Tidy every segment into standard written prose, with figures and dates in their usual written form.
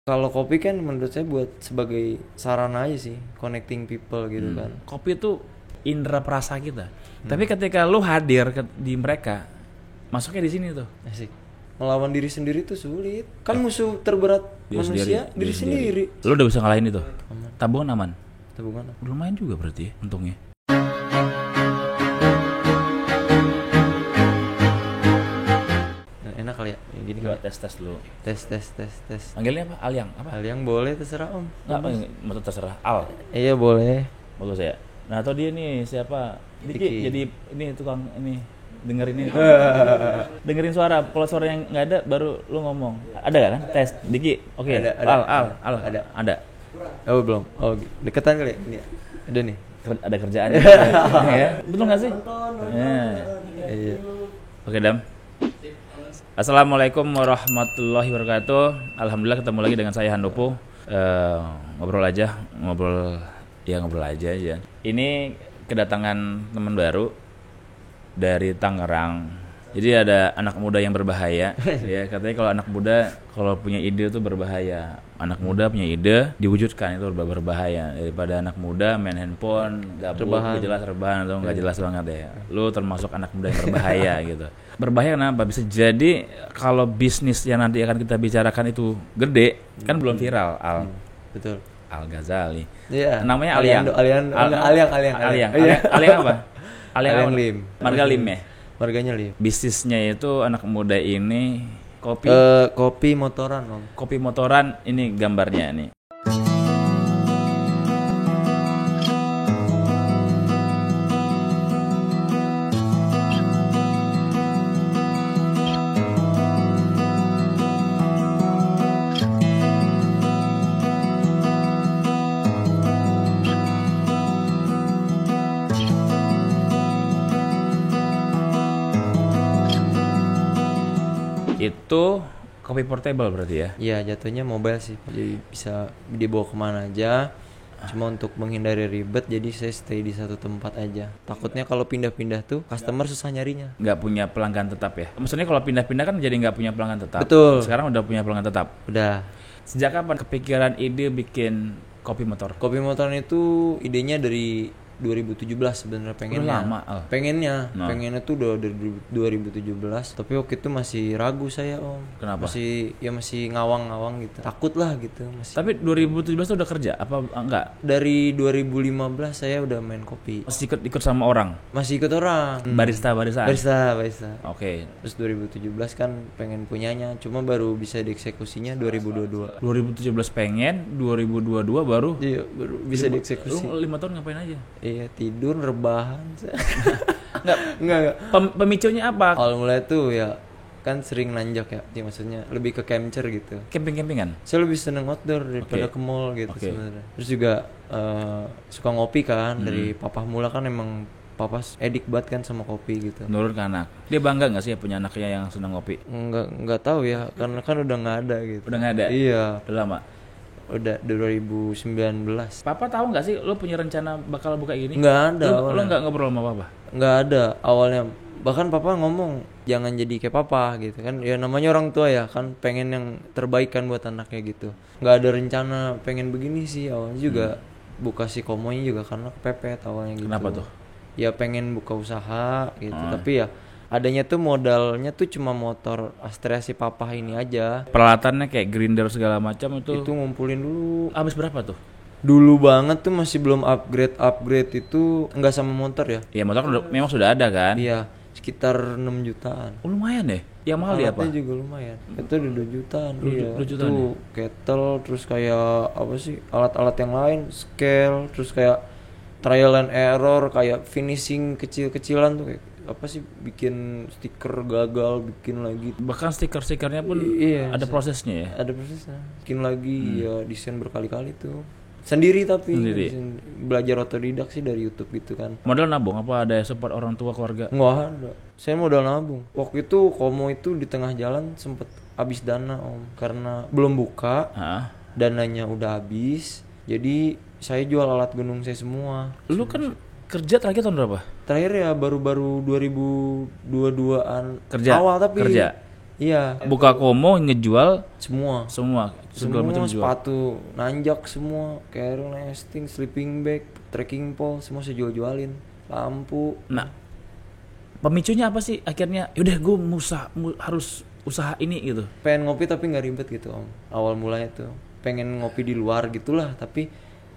Kalau kopi kan menurut saya buat sebagai sarana aja sih, connecting people gitu kan. Kopi itu indera perasa kita. Tapi ketika lu hadir di mereka, masuknya di sini tuh. Asik. Melawan diri sendiri tuh sulit. Kan musuh terberat manusia diri sendiri. Lu udah bisa ngalahin itu? Tabungan aman? Tabungan. Lumayan juga berarti ya, untungnya. Enak kali ya, gini Coba kali. tes dulu. Tes. Panggilnya apa? Aliang? Apa? Hal yang boleh terserah om. Enggak, mau terserah. Al. Iya boleh. Bagus ya. Nah, atau dia nih siapa? Diki. Jadi ini tukang ini dengerin ini. Dengerin suara. Kalau suara yang nggak ada baru lu ngomong. Ada kan? Tes. Diki. Oke. Ada. Al. Ada. Oh belum. Oh deketan kali ya. Ini ada nih. Ada kerjaan. Ya. Betul nggak sih? Ya. Iya. Oke, Dam. Assalamualaikum warahmatullahi wabarakatuh. Alhamdulillah ketemu lagi dengan saya Handopo. Ngobrol aja. Ini kedatangan teman baru dari Tangerang. Jadi ada anak muda yang berbahaya. Ya, katanya kalau anak muda kalau punya ide tuh berbahaya. Anak muda punya ide diwujudkan itu berbahaya daripada anak muda main handphone, gabut, gak jelas rebahan atau nggak jelas banget ya. Lu termasuk anak muda yang berbahaya gitu. Berbahaya kenapa? Bisa jadi kalau bisnis yang nanti akan kita bicarakan itu gede, kan belum viral. Betul. Al Ghazali. Iya. Namanya Aliang. Aliang apa? Aliang Lim. Marga Lim ya. Marganya Lim. Bisnisnya itu anak muda ini kopi. Kopi motoran om. Kopi motoran ini gambarnya nih. Itu kopi portable berarti ya? Iya jatuhnya mobile sih. Jadi bisa dibawa kemana aja. Cuma untuk menghindari ribet jadi saya stay di satu tempat aja. Takutnya kalau pindah-pindah tuh customer susah nyarinya. Nggak punya pelanggan tetap ya? Maksudnya kalau pindah-pindah kan jadi nggak punya pelanggan tetap. Betul. Sekarang udah punya pelanggan tetap. Udah. Sejak kapan kepikiran ide bikin kopi motor? Kopi motoran itu idenya dari 2017 sebenarnya pengennya. Udah lama, Al. Pengennya tuh udah dari 2017. Tapi waktu itu masih ragu saya om. Kenapa? Masih ngawang-ngawang gitu. Takut lah gitu masih. Tapi 2017 tuh udah kerja apa enggak? Dari 2015 saya udah main kopi. Masih ikut sama orang? Masih ikut orang. Barista. Oke. Terus 2017 kan pengen punyanya, cuma baru bisa dieksekusinya 2022. 2017 pengen, 2022 baru? Iya, baru bisa dieksekusi. Lu 5 tahun ngapain aja? Iya, tidur, rebahan. Enggak. Pemicunya apa? Awal mulai tuh ya kan sering nanjak ya. Ya maksudnya lebih ke camper gitu. Camping-campingan? Saya lebih seneng outdoor daripada ke mall gitu sebenarnya. Terus juga suka ngopi kan dari papa mula kan emang papa edik banget kan sama kopi gitu. Nurun ke anak. Dia bangga nggak sih punya anaknya yang senang ngopi? Nggak tahu ya karena kan udah nggak ada gitu. Udah nggak ada? Iya. Udah lama. Udah 2019. Papa tahu nggak sih lo punya rencana bakal buka gini? Nggak ada. Lo nggak ngobrol sama papa? Nggak ada awalnya. Bahkan papa ngomong jangan jadi kayak papa gitu kan. Ya namanya orang tua ya kan pengen yang terbaik kan buat anaknya gitu. Nggak ada rencana pengen begini sih awalnya juga. Buka si komonya juga karena kepepet awalnya gitu. Kenapa tuh? Ya pengen buka usaha gitu. Tapi ya adanya tuh modalnya tuh cuma motor Astrea si papa ini aja. Peralatannya kayak grinder segala macam itu Ngumpulin dulu. habis berapa tuh? Dulu banget tuh masih belum upgrade itu enggak sama motor ya. Iya motor memang sudah ada kan? Iya, sekitar 6 jutaan. Oh, lumayan deh. Yang mahal dia apa? Alatnya juga lumayan. Itu udah 2 jutaan. 2 jutaan Tuh kettle terus kayak apa sih? Alat-alat yang lain, scale, terus kayak trial and error, kayak finishing kecil-kecilan tuh kayak apa sih bikin stiker gagal bikin lagi, bahkan stiker-stikernya pun ada prosesnya ya. Ada prosesnya bikin lagi ya, desain berkali-kali tuh sendiri tapi belajar otodidak sih dari YouTube gitu kan. Modal nabung apa ada support orang tua keluarga? Nggak ada, saya modal nabung. Waktu itu komo itu di tengah jalan sempet habis dana om karena belum buka. Dananya udah habis jadi saya jual alat gunung saya semua. Lu kan kerja terakhir tahun berapa? Terakhir ya baru 2022an kerja awal tapi kerja Iya, Buka komo ngejual semua. semua segala macam jual. Sepatu nanjak semua, carry nesting, sleeping bag, trekking pole, semua saya jual-jualin. Lampu. Nah, pemicunya apa sih akhirnya? Yaudah gue harus usaha ini gitu. Pengen ngopi tapi nggak ribet gitu om. Awal mulanya tuh pengen ngopi di luar gitulah, tapi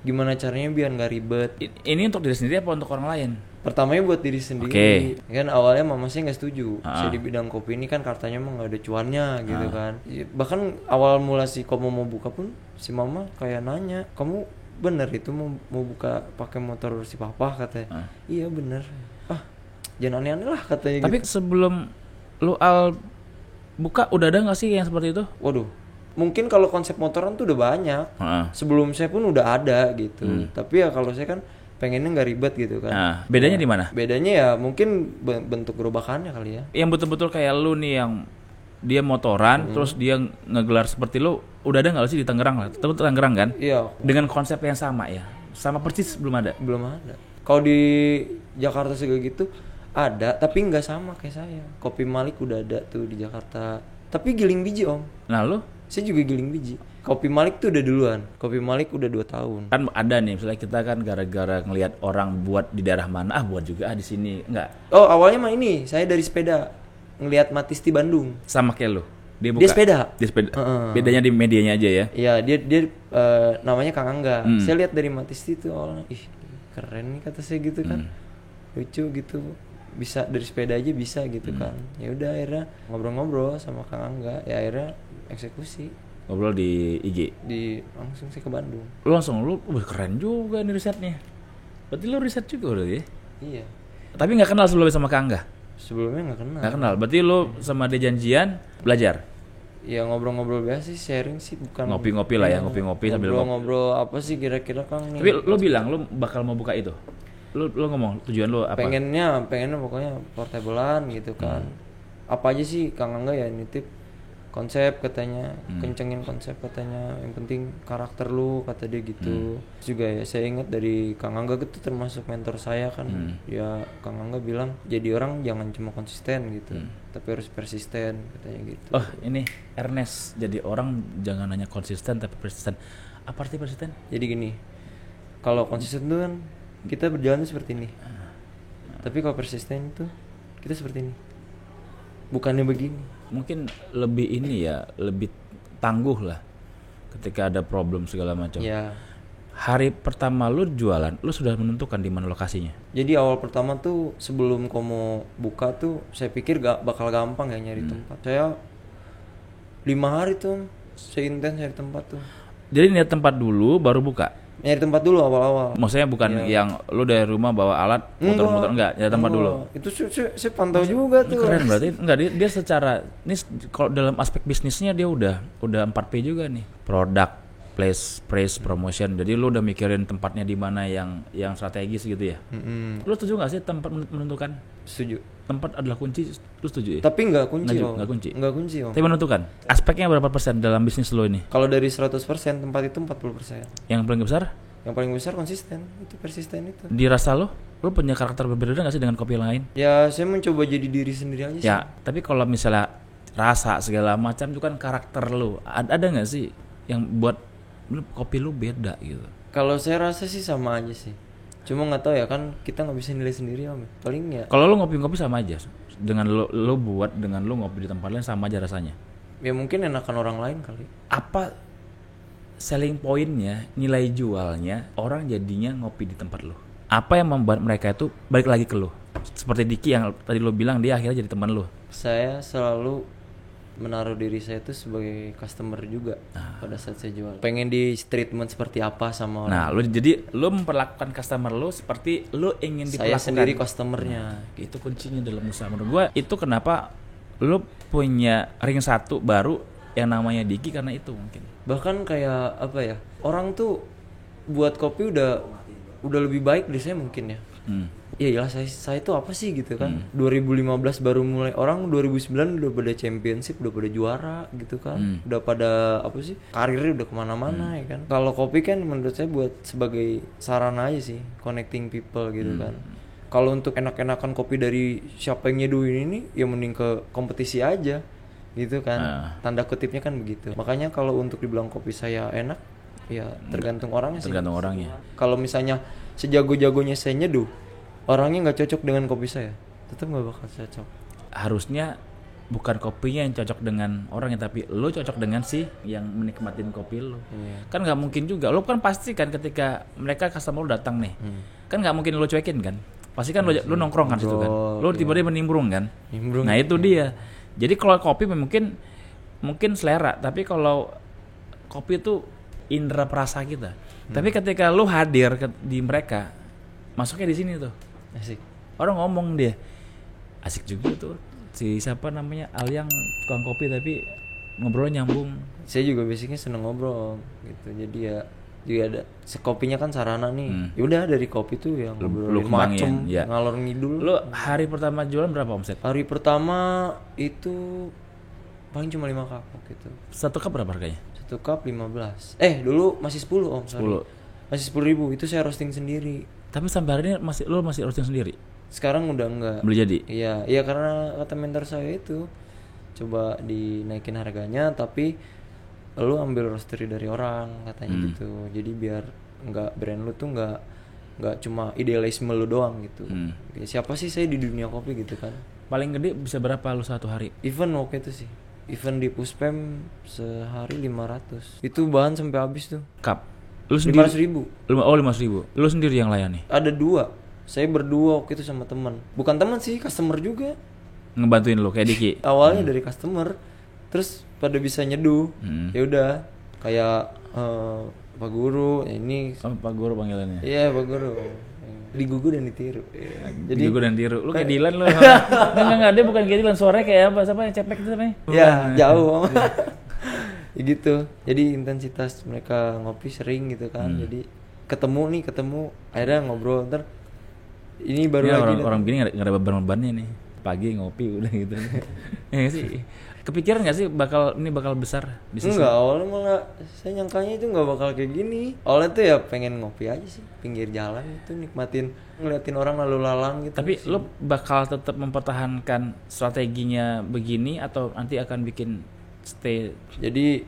gimana caranya biar nggak ribet. Ini untuk diri sendiri apa untuk orang lain? Pertamanya buat diri sendiri. Oke. Kan awalnya mama saya nggak setuju. Ah. Saya di bidang kopi ini kan katanya emang nggak ada cuannya gitu kan. Bahkan awal mula si kamu mau buka pun si mama kayak nanya, kamu bener itu mau buka pakai motor si papa katanya. Iya bener. Ah jangan aneh-aneh lah katanya. Tapi sebelum lu buka udah ada nggak sih yang seperti itu? Waduh, mungkin kalau konsep motoran tuh udah banyak. Sebelum saya pun udah ada gitu. Tapi ya kalau saya kan pengennya nggak ribet gitu kan. Nah, bedanya di mana? Bedanya ya mungkin bentuk gerobakannya kali ya. Yang betul-betul kayak lu nih yang dia motoran terus dia ngegelar seperti lu, udah ada nggak sih di Tangerang lah? Tetap Tangerang kan? Iya. Dengan konsep yang sama ya. Sama persis belum ada. Belum ada. Kalau di Jakarta segala gitu ada, tapi nggak sama kayak saya. Kopi Malik udah ada tuh di Jakarta. Tapi giling biji om. Nah, lu Saya juga giling biji. Kopi Malik tuh udah duluan. Kopi Malik udah 2 tahun. kan ada nih, misalnya kita kan gara-gara ngelihat orang buat di daerah mana, buat juga di sini. Enggak. Oh awalnya mah ini, saya dari sepeda ngelihat Matisti Bandung. Sama kayak lu. Dia Dia sepeda. Dia sepeda. Bedanya di medianya aja ya. Iya dia namanya Kang Angga. Saya lihat dari Matisti tuh awalnya, ih keren nih kata saya gitu kan, lucu gitu, bisa dari sepeda aja bisa gitu kan. Ya udah akhirnya ngobrol-ngobrol sama Kang Angga, ya akhirnya eksekusi Ngobrol di IG. langsung sih ke Bandung. Lu keren juga nih risetnya. Berarti lu riset juga udah ya. Iya. Tapi nggak kenal sebelumnya sama Kang Angga. Sebelumnya nggak kenal. Nggak kenal. Berarti lu sama dia janjian belajar. Ya ngobrol-ngobrol biasa sih, sharing sih, bukan Ngopi-ngopi lah ya, ngopi-ngopi sambil ngobrol apa sih kira-kira Kang nih. Tapi lu bilang lu bakal mau buka itu. Lu ngomong tujuan lu apa? Pengennya pokoknya portablean gitu kan. Apa aja sih Kang Angga ya nitip konsep katanya, kencengin konsep katanya, yang penting karakter lu kata dia gitu. Terus juga ya saya ingat dari Kang Angga gitu termasuk mentor saya kan. Ya Kang Angga bilang jadi orang jangan cuma konsisten gitu, tapi harus persisten katanya gitu. Oh, ini Ernest. Jadi orang jangan hanya konsisten tapi persisten. Apa arti persisten? Jadi gini, kalau konsisten tuh kan kita berjalan tuh seperti ini, tapi kalau persisten itu kita seperti ini, bukannya begini. Mungkin lebih ini ya, lebih tangguh lah ketika ada problem segala macam. Ya. Hari pertama lu jualan, lu sudah menentukan di mana lokasinya? Jadi awal pertama tuh sebelum kamu buka tuh saya pikir gak bakal gampang ya nyari tempat. Saya 5 hari tuh saya intens nyari tempat tuh. Jadi niat tempat dulu baru buka? Nyari tempat dulu awal-awal. Maksudnya bukan yang lu dari rumah bawa alat motor-motor, enggak, nyari tempat dulu. Itu saya pantau juga tuh. Keren berarti. Enggak, dia secara ini kalau dalam aspek bisnisnya dia udah 4P juga nih. Product, place, price, promotion. Jadi lu udah mikirin tempatnya di mana yang strategis gitu ya. Lu setuju enggak sih tempat menentukan? Setuju. Tempat adalah kunci, lu setuju ya? Tapi nggak kunci om. Nggak kunci. Nggak kunci om. Tapi menentukan. Aspeknya berapa persen dalam bisnis lo ini? Kalau dari 100% tempat itu 40%. Yang paling besar? Yang paling besar konsisten, itu persisten itu. Dirasa lo punya karakter berbeda nggak sih dengan kopi yang lain? Ya saya mencoba jadi diri sendiri aja sih. Ya, tapi kalau misalnya rasa segala macam itu kan karakter lo. Ada nggak sih yang buat kopi lo beda gitu? Kalau saya rasa sih sama aja sih. Cuma nggak tahu ya kan kita nggak bisa nilai sendiri om. Paling ya. Kalau lo ngopi sama aja dengan lo buat dengan lo ngopi di tempat lain sama aja rasanya. Ya mungkin enakan orang lain kali. Apa selling pointnya, nilai jualnya orang jadinya ngopi di tempat lo? Apa yang membuat mereka itu balik lagi ke lo? Seperti Diki yang tadi lo bilang dia akhirnya jadi teman lo. Saya selalu menaruh diri saya itu sebagai customer juga pada saat saya jual. Pengen di treatment seperti apa sama orang. Nah, lo memperlakukan customer lo seperti lo ingin diperlakukan. Saya sendiri customernya. Itu kuncinya dalam usaha menurut gua. Itu kenapa lo punya ring satu baru yang namanya Diki karena itu mungkin. Bahkan kayak apa ya? Orang tuh buat kopi udah lebih baik dari saya mungkin ya. Iya jelas saya tuh apa sih gitu kan. 2015 baru mulai, orang 2009 udah pada championship, udah pada juara gitu kan. Udah pada apa sih, karirnya udah kemana-mana ya kan. Kalau kopi kan menurut saya buat sebagai sarana aja sih, connecting people gitu kan. Kalau untuk enak-enakan kopi dari siapa yang nyeduhin ini, ya mending ke kompetisi aja gitu kan. Tanda kutipnya kan begitu. Makanya kalau untuk dibilang kopi saya enak, ya tergantung orangnya sih. Tergantung orangnya. Kalau misalnya sejago-jagonya saya nyeduh, orangnya nggak cocok dengan kopi saya, tetap nggak bakal cocok. Harusnya bukan kopinya yang cocok dengan orangnya, tapi lo cocok dengan si yang menikmatin kopi lo. Kan nggak mungkin juga. Lo kan pasti kan ketika mereka customer lo datang nih, kan nggak mungkin lo cuekin kan. Pasti kan lo nongkrong kan situ kan. Lo tiba-tiba nimbrung kan. Nah itu dia. Jadi kalau kopi mungkin selera, tapi kalau kopi itu indera perasa kita. Tapi ketika lo hadir di mereka, masuknya di sini tuh. Asik. Orang ngomong dia, asik juga tuh. Si siapa namanya Alyang tukang kopi tapi ngobrolnya nyambung. Saya juga basicnya seneng ngobrol gitu. Jadi ya juga ada kopinya kan sarana nih. Ya udah dari kopi tuh yang ngobrol macem ya. Ngalor ngidul. Lo hari pertama jualan berapa omset? Hari pertama itu paling cuma 5 cup gitu. 1 cup berapa harganya? 1 cup 15. Dulu masih 10 om. 10. Masih 10.000. Itu saya roasting sendiri. Tapi sampai hari ini masih roasting sendiri? Sekarang udah enggak. Beli jadi? Iya karena kata mentor saya itu coba dinaikin harganya, tapi lu ambil roastery dari orang katanya gitu. Jadi biar enggak brand lu tuh enggak cuma idealisme lu doang gitu. Siapa sih saya di dunia kopi gitu kan? Paling gede bisa berapa lu satu hari? Event waktu itu sih. Event di Puspem sehari 500. Itu bahan sampai habis tuh. Cup. Lu sendiri 500.000. 500.000. Lu sendiri yang layani? Ada 2. Saya berdua waktu itu sama teman. Bukan teman sih, customer juga. Ngebantuin lo kayak Diki. Awalnya dari customer, terus pada bisa nyeduh. Ya udah, kayak Pak Guru ini. Pak Guru panggilannya. Iya, Pak Guru. Digugu dan ditiru. Jadi digugu dan tiru. Lu kayak Dilan lu. Enggak, dia bukan kayak Dilan, suaranya kayak apa? Siapa yang cepek itu namanya? Ya, jauh. Ya gitu. Jadi intensitas mereka ngopi sering gitu kan. Jadi ketemu akhirnya ngobrol ntar. Ini baru ya, lagi orang begini nggak ada beban-bebannya nih, pagi ngopi udah gitu. Sih kepikiran nggak sih bakal besar bisnis? Enggak, awalnya malah saya nyangkanya itu nggak bakal kayak gini. Awalnya tuh ya pengen ngopi aja sih pinggir jalan itu, nikmatin ngeliatin orang lalu lalang gitu. Tapi lo bakal tetap mempertahankan strateginya begini atau nanti akan bikin stay? Jadi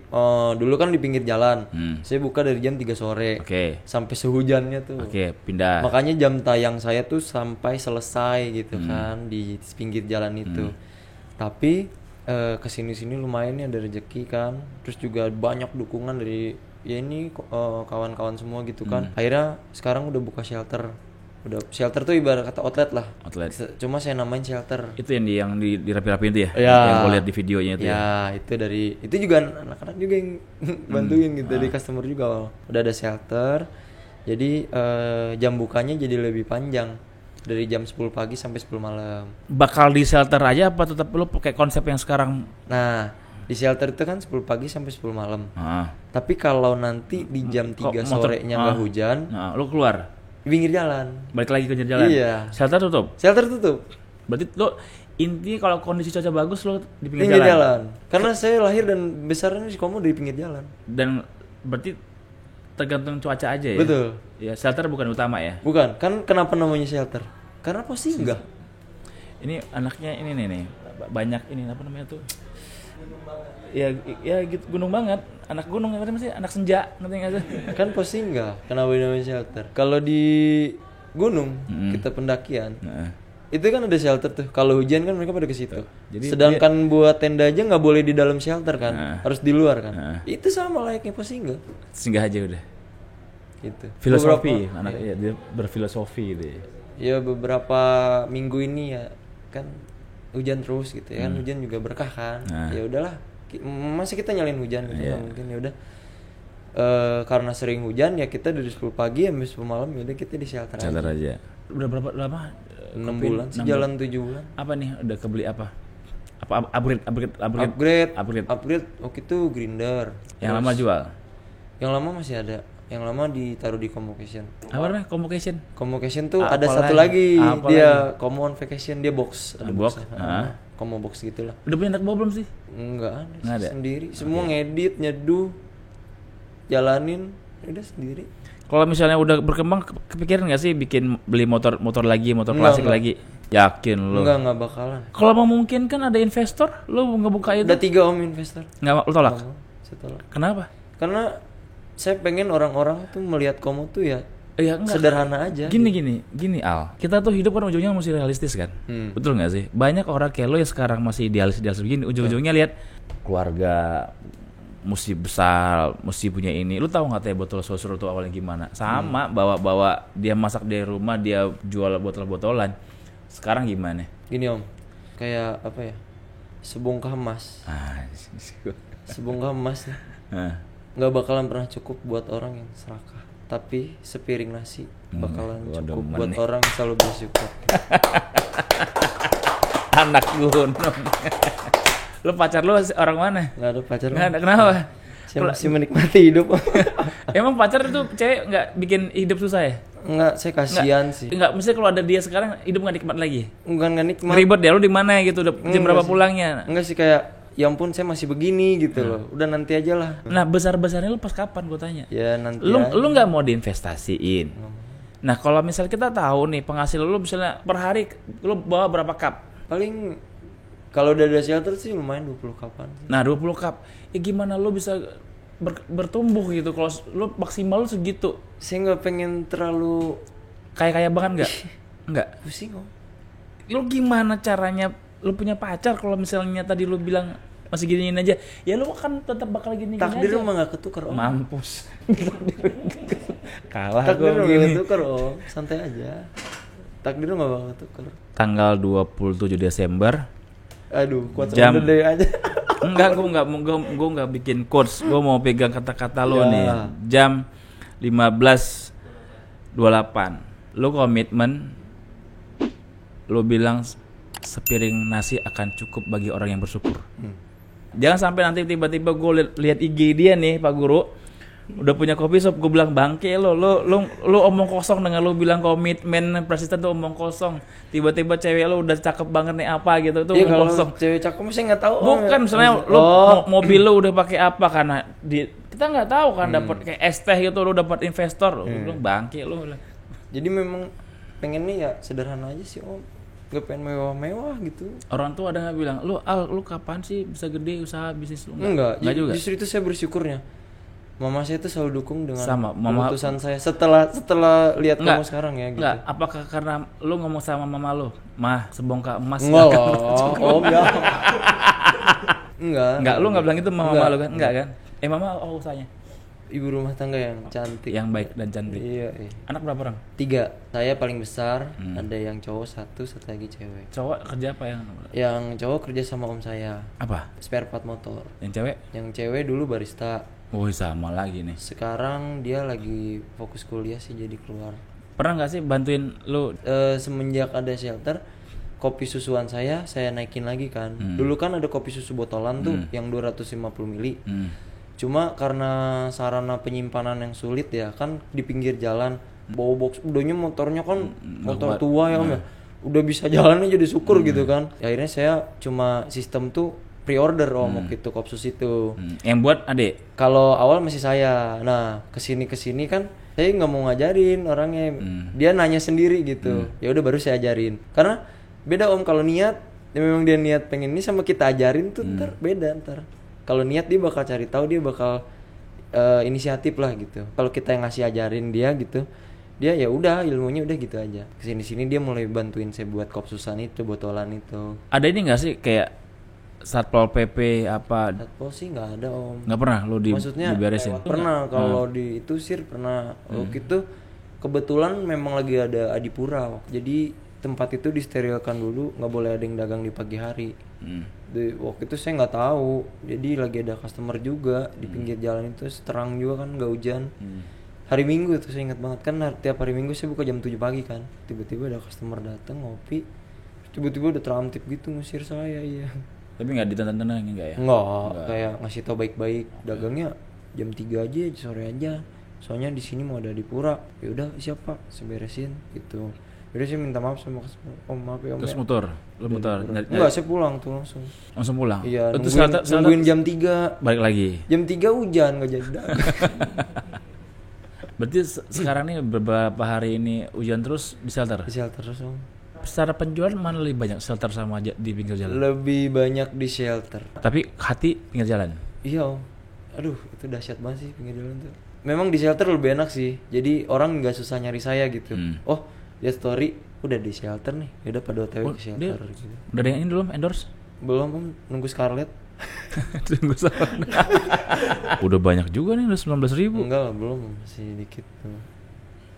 dulu kan di pinggir jalan. Saya buka dari jam 3 sore. Sampai sehujannya tuh. Pindah. Makanya jam tayang saya tuh sampai selesai gitu kan di pinggir jalan itu. Tapi kesini-sini lumayan ya ada rezeki kan. Terus juga banyak dukungan dari ya ini kawan-kawan semua gitu kan. Akhirnya sekarang udah buka shelter. Udah shelter tuh ibarat kata outlet lah. Cuma saya namain shelter. Itu yang dirapi-rapiin itu ya? Ya. Yang gue lihat di videonya itu. Ya, itu juga anak-anak juga yang bantuin gitu dari customer juga. Udah ada shelter. Jadi jam bukanya jadi lebih panjang. Dari jam 10 pagi sampai 10 malam. Bakal di shelter aja apa tetap lo pakai konsep yang sekarang? Nah, di shelter itu kan 10 pagi sampai 10 malam. Tapi kalau nanti di jam 3 sorenya nggak hujan, lo keluar di pinggir jalan. Balik lagi ke pinggir jalan. Iya. Shelter tutup. Berarti lo intinya kalau kondisi cuaca bagus lo di pinggir jalan. Karena saya lahir dan besarnya di Komo di pinggir jalan. Dan berarti tergantung cuaca aja ya. Betul. Ya, shelter bukan utama ya. Bukan. Kan kenapa namanya shelter? Karena pasti enggak. Ini anaknya ini nih. Banyak ini apa namanya tuh? Ya gitu, gunung banget. Anak gunung apa sih? Anak senja, ngerti enggak sih? Kan pasti enggak. Kenapa namanya shelter? Kalau di gunung kita pendakian. Itu kan ada shelter tuh. Kalau hujan kan mereka pada ke situ. Sedangkan buat tenda aja nggak boleh di dalam shelter kan, harus di luar kan. Itu sama layaknya pos singgah. Singgah aja udah. Gitu. Filosofi, anaknya dia berfilosofi gitu ya. Ya beberapa minggu ini ya kan hujan terus gitu ya kan, hujan juga berkah kan. Ya udahlah, masa kita nyalain hujan gitu kan, mungkin ya udah. Karena sering hujan ya kita dari 10 pagi sampai 10 malam ya udah kita di shelter aja. Udah berapa lama? 6 bulan, sejalan 7 bulan. Apa nih? Udah kebeli apa? Apa upgrade? Waktu itu grinder. Yang lama jual? Yang lama masih ada. Yang lama ditaruh di Convocation. Apa namanya? Convocation? Convocation tuh ada satu lagi. Dia Common Vacation, dia box. Ada box? Combo box gitulah. Udah punya anak buah belum sih? Enggak ada. Sendiri. Semua ngedit, nyeduh, jalanin, udah sendiri. Kalau misalnya udah berkembang, kepikiran nggak sih beli motor klasik lagi? Yakin lu? Enggak bakalan. Kalau memungkinkan ada investor, lu ngebuka itu? Udah 3 om investor. Nggak, lu tolak? Nggak mau, saya tolak. Kenapa? Karena saya pengen orang-orang tuh melihat Komo tuh ya Ya, enggak. sederhana aja. Gini Al. Kita tuh hidup kan ujungnya mesti realistis kan. Betul nggak sih? Banyak orang kayak lo yang sekarang masih idealis begini, ujung-ujungnya lihat keluarga mesti besar, mesti punya ini. Lu tahu nggak teh botol susu tuh awalnya gimana? Sama bawa dia masak dari rumah, dia jual botol-botolan. Sekarang gimana? Gini om, kayak apa ya? Sebongkah emas. Sebongkah emas nih. Nggak bakalan pernah cukup buat orang yang serakah. Tapi sepiring nasi bakalan cukup buat orang yang selalu bersyukur. Anak gunung. Lu pacar lu orang mana? Nggak ada pacar. Nggak ada, kenapa? Saya masih menikmati hidup. Emang pacar itu cewek nggak bikin hidup susah ya? Enggak, saya kasihan sih. Enggak, mesti kalau ada dia sekarang hidup nggak nikmat lagi. Nggak nikmat. Ribet dia, lu di mana gitu, jam berapa pulangnya? Enggak sih, kayak ya ampun saya masih begini gitu loh. Udah nanti aja lah. Nah, besar-besarnya lu pas kapan gua tanya? Ya nanti. Lu nggak mau diinvestasiin. Nah, kalau misal kita tahu nih penghasilan lu misalnya per hari lu bawa berapa cup? Paling kalau udah ada shelter sih lumayan 20 cupan. Nah, 20 cup. Ya gimana lu bisa bertumbuh gitu kalau lu maksimal lu segitu? Saya nggak pengen terlalu kaya banget nggak? Nggak. Pusing om. Lu gimana caranya? Lu punya pacar kalau misalnya tadi lu bilang masih giniin aja, ya lu kan tetap bakal gini-gini aja. Takdir mah gak ketukar om. Mampus. Kalah Takdir gua mah gini. gak ketukar om. Santai aja. Takdir mah gak ketukar. Tanggal 27 Desember. Aduh, kuat jam deh aja. Enggak, gua enggak bikin quotes. Gua mau pegang kata-kata lu Ya. nih. Jam 15.28. Lu komitmen, lu bilang sepiring nasi akan cukup bagi orang yang bersyukur. Jangan sampai nanti tiba-tiba gue lihat IG dia nih Pak Guru udah punya kopi shop, gue bilang bangke lu omong kosong dengan lu bilang komitmen persisten tuh omong kosong. Tiba-tiba cewek lu udah cakep banget nih apa gitu tuh omong kosong. Cewek cakep sih nggak tahu. Bukan misalnya mobil lu udah pakai apa karena kita nggak tahu kan dapat kayak es teh gitu lu dapat investor lu bilang bangke lu. Jadi memang pengennya ya sederhana aja sih om. Gak pengen mewah-mewah gitu. Orang tua ada nggak bilang, lu kapan sih bisa gede usaha bisnis lu? Enggak juga. Justru itu saya bersyukurnya. Mama saya tuh selalu dukung dengan keputusan saya setelah lihat kamu sekarang ya gitu. Enggak, apakah karena lu ngomong sama mama lu, mah sebongkah emas? Enggak om ya. Enggak, lu nggak bilang itu sama mama lu kan? Enggak kan? Mama usahanya? Ibu rumah tangga yang cantik, yang baik dan cantik. Iya. Anak berapa orang? 3. Saya paling besar. Ada yang cowok 1 lagi cewek. Cowok kerja apa Yang cowok kerja sama om saya. Apa? Spare part motor. Yang cewek dulu barista. Oh sama lagi nih. Sekarang dia lagi fokus kuliah sih, jadi keluar. Pernah nggak sih bantuin lu? Semenjak ada shelter, kopi susuan saya naikin lagi kan. Dulu kan ada kopi susu botolan tuh yang 250 mili. Cuma karena sarana penyimpanan yang sulit ya kan, di pinggir jalan bawa box, udahnya motornya kan motor tua ya om ya, udah bisa jalan aja syukur gitu kan. Ya, akhirnya saya cuma sistem tuh pre-order om waktu itu Kopsus itu. Yang buat adik? Kalau awal masih saya. Nah kesini kan saya nggak mau ngajarin orangnya, dia nanya sendiri gitu. Ya udah baru saya ajarin. Karena beda om, kalau niat ya memang dia niat pengen ini sama kita ajarin tuh beda ntar. Kalau niat dia bakal cari tahu, dia bakal inisiatif lah gitu. Kalau kita yang ngasih ajarin dia gitu, dia ya udah ilmunya udah gitu aja. Kesini dia mulai bantuin saya buat kopsusan itu, botolan itu. Ada ini nggak sih kayak Satpol PP apa? Satpol sih nggak ada om. Nggak pernah lo Maksudnya diberesin? Pernah kalau di itu sir pernah. Waktu itu kebetulan memang lagi ada adipura. Jadi tempat itu disterilkan dulu, nggak boleh ada yang dagang di pagi hari. Waktu itu saya nggak tahu, jadi lagi ada customer juga di pinggir jalan itu, terang juga kan, nggak hujan. Hari Minggu itu saya ingat banget kan, tiap hari Minggu saya buka jam 7 pagi kan. Tiba-tiba ada customer datang ngopi, tiba-tiba udah terantip gitu ngusir saya. Iya. Tapi nggak ditentang-tentangin nggak ya? Nggak, kayak ngasih tau baik-baik, dagangnya jam 3 aja, sore aja. Soalnya di sini mau ada di pura. Ya udah siapa, saya beresin gitu. Jadi saya minta maaf sama om, maaf ya om. Terus ya. muter? Lu muter? Enggak, saya pulang tuh langsung. Langsung pulang? Iya, nungguin jam 3. Balik lagi? Jam 3 hujan, nggak jadi dagang. Berarti sekarang nih beberapa hari ini hujan terus di shelter? Di shelter terus om. secara penjualan mana lebih banyak, shelter sama aja di pinggir jalan? Lebih banyak di shelter. Tapi hati pinggir jalan. Iya om. Aduh itu dahsyat banget sih pinggir jalan tuh. Memang di shelter lebih enak sih. Jadi orang nggak susah nyari saya gitu. Oh lihat story udah di shelter nih. Yaudah pada OTW ke shelter gitu. Udah ada yang ini belum endorse? Belum om, nunggu Scarlett. Tunggu udah banyak juga nih, udah 19.000. Enggak lah belum, masih dikit tuh.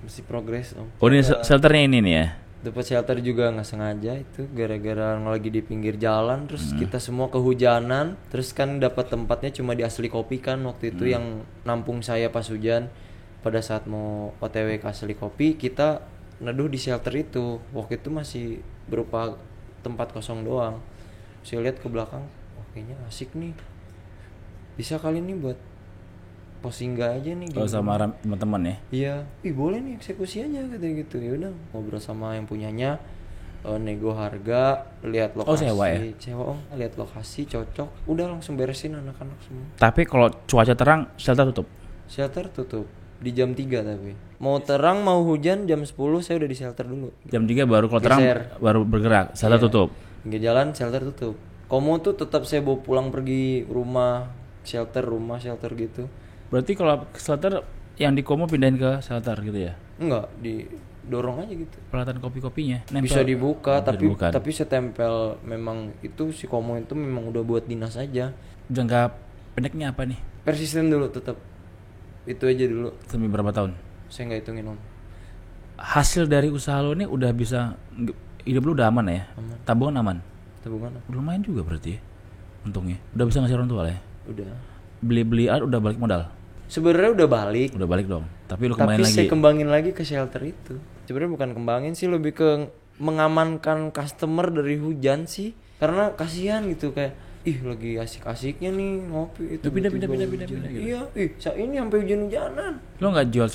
Masih progres om. Oh ini shelternya ini nih ya? Dapat shelter juga nggak sengaja itu gara-gara lagi di pinggir jalan terus kita semua kehujanan terus kan dapat tempatnya cuma di Asli Kopi kan waktu itu yang nampung saya pas hujan. Pada saat mau OTW ke Asli Kopi kita neduh di shelter itu waktu itu masih berupa tempat kosong doang. Saya lihat ke belakang, wah kayaknya asik nih, bisa kali nih buat posingga aja nih. Kalau sama teman-teman ya? Iya, boleh nih eksekusi aja gitu. Ya udah ngobrol sama yang punyanya, nego harga, lihat lokasi. Sewa ya? Sewa om, lihat lokasi cocok, udah langsung beresin anak-anak semua. Tapi kalau cuaca terang, shelter tutup? Shelter tutup di jam 3 tapi. Mau terang mau hujan jam 10 saya udah di shelter dulu. Jam 3 baru kalau terang baru bergerak, shelter tutup? Pinggir jalan shelter tutup. Komo tuh tetap saya bawa pulang pergi rumah shelter gitu. Berarti kalau shelter yang di Komo pindahin ke shelter gitu ya? Enggak, didorong aja gitu. Peralatan kopi-kopinya nempel. Bisa dibuka tapi saya tempel memang itu si Komo itu memang udah buat dinas aja. Jangka pendeknya apa nih? Persisten dulu tetap. Itu aja dulu. Sampai berapa tahun? Saya nggak hitungin om. Hasil dari usaha lo ini udah bisa, hidup lo udah aman ya? Aman. Tabungan aman? Tabungan. Lumayan juga berarti ya untungnya. Udah bisa ngasih orang tua lah ya? Udah. Beli art udah balik modal? Sebenarnya udah balik. Udah balik dong. Tapi lu kembangin lagi. Tapi saya kembangin lagi ke shelter itu. Sebenarnya bukan kembangin sih, lebih ke mengamankan customer dari hujan sih. Karena kasihan gitu kayak lagi asik-asiknya nih ngopi itu. Pindah gitu. Iya, ini sampai hujan-hujanan. Lo enggak jual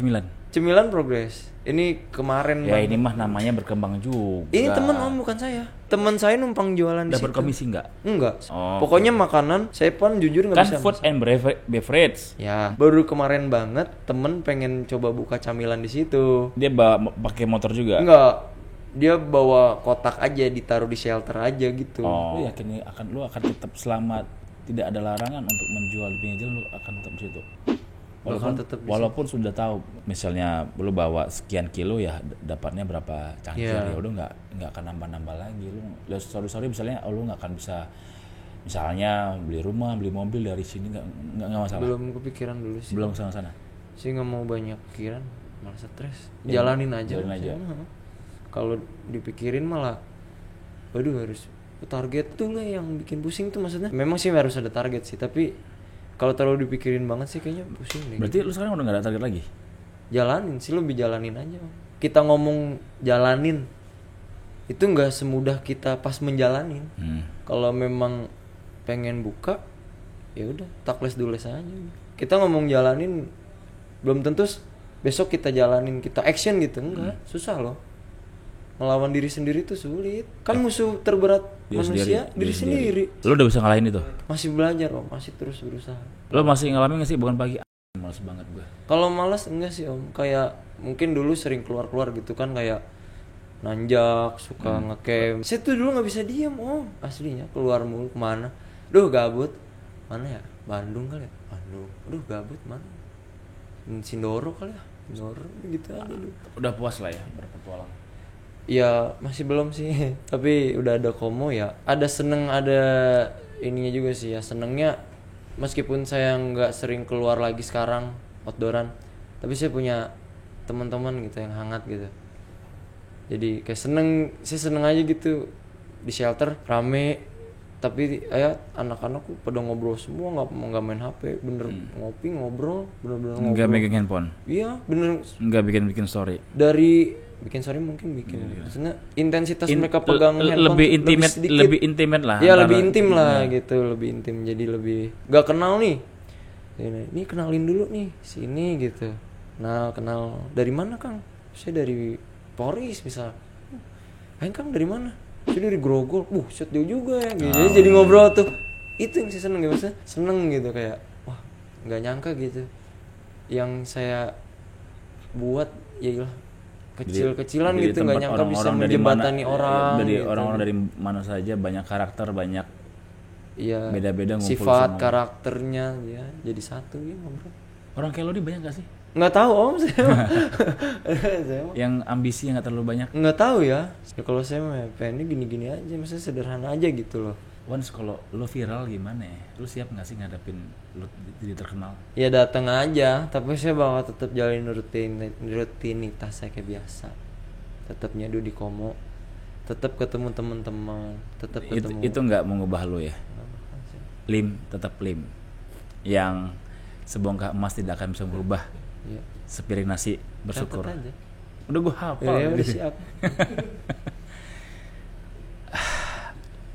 Cemilan progres. Ini kemarin ya ini mah namanya berkembang juga. Ini teman om bukan saya. Teman saya numpang jualan di situ. Dapat komisi enggak? Enggak. Oh, pokoknya makanan saya pun jujur enggak kan bisa. Kan food and beverage. Ya, baru kemarin banget temen pengen coba buka camilan di situ. Dia pakai motor juga? Enggak. Dia bawa kotak aja ditaruh di shelter aja gitu. Oh. Lu yakin lu akan tetap selama tidak ada larangan untuk menjual di pinggir jalan, lu akan tetap di situ? Walaupun sudah tahu misalnya lu bawa sekian kilo ya dapatnya berapa cangkir ya udah nggak akan nambah lagi. Lu sorry misalnya lu nggak akan bisa misalnya beli rumah beli mobil dari sini nggak masalah. Belum kepikiran dulu sih. Belum sana sih, nggak mau banyak pikiran, malah stres. Jalanin aja. Kalau dipikirin malah harus target tuh nggak yang bikin pusing tuh maksudnya. Memang sih harus ada target sih, tapi kalau terlalu dipikirin banget sih kayaknya pusing deh. Berarti lu sekarang udah gak ada target lagi? Jalanin sih, lebih jalanin aja. Kita ngomong jalanin itu gak semudah kita pas menjalanin. Kalau memang pengen buka ya udah takles dulu aja. Kita ngomong jalanin belum tentu besok kita jalanin, kita action gitu. Enggak, susah loh. Melawan diri sendiri tuh sulit. Kan musuh terberat manusia diri sendiri. Lo udah bisa ngalahin itu? Masih belajar om, masih terus berusaha. Lo masih ngalamin gak sih bukan pagi? Malas banget gue. Kalau malas enggak sih om, kayak mungkin dulu sering keluar gitu kan kayak nanjak, suka ngecamp. Saya tuh dulu nggak bisa diem om, aslinya keluar mulu kemana. Gabut. Mana ya? Bandung kali ya? Bandung. Gabut mana? Sindoro kali ya? Sindoro gitu aja dulu. Udah puas lah ya berpetualang. Ya masih belum sih, tapi udah ada Komo ya. Ada seneng, ada ininya juga sih ya. Senengnya meskipun saya nggak sering keluar lagi sekarang outdooran, tapi saya punya teman-teman gitu yang hangat gitu. Jadi kayak saya seneng aja gitu di shelter rame. Tapi anak-anakku pada ngobrol semua, nggak main HP, bener ngopi ngobrol, bener ngobrol. Nggak megang handphone. Iya bener. Nggak bikin story. Dari bikin story mungkin maksudnya intensitas mereka pegang handphone lebih intimate lah. Ya lebih intim lah gitu, lebih intim, jadi lebih gak kenal nih. Ini kenalin dulu nih sini gitu. Nah kenal dari mana Kang? Saya dari Poris misal. Kang dari mana? Saya dari Grogol. Set dia juga ya. Gitu. Jadi ngobrol tuh. Itu yang saya seneng gitu, maksudnya seneng gitu kayak wah nggak nyangka gitu. Yang saya buat ya iyalah kecil-kecilan Jadi gitu, nggak tempat nyangka bisa orang-orang dari menjembatani mana, orang dari gitu. orang-orang dari mana saja, banyak karakter, banyak Iya, beda-beda ngumpul sifat semua. karakternya ya jadi satu gitu bro. Orang kayak lo di banyak gak sih? Nggak tahu om saya mah. Saya mah Yang ambisi yang gak terlalu banyak. nggak tahu ya. Kalau saya mah pengennya gini-gini aja, maksudnya sederhana aja gitu loh. Once kalau lo viral gimana ya? Lo siap gak sih ngadepin lo jadi terkenal? Ya datang aja, tapi saya bakal tetap jalin rutinitas saya kayak biasa. Tetap nyeduh di komo, tetap ketemu teman-teman, tetap ketemu. Itu nggak mengubah lo ya? Lim, tetap lim. Yang sebongkah emas tidak akan bisa berubah. Iya. Sepiring nasi bersyukur. Catat aja. Udah gue hafal. Ya, udah siap.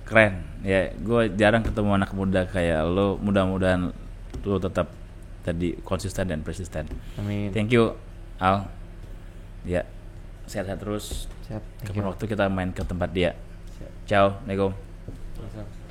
Keren. Ya, gue jarang ketemu anak muda kayak lo. Mudah-mudahan lo tetap tadi konsisten dan persisten. Amin. Thank you, Al. Ya, sehat-sehat terus. Siap. Thank Kapan you. waktu kita main ke tempat dia. Siap. Ciao, Assalamualaikum. Siap.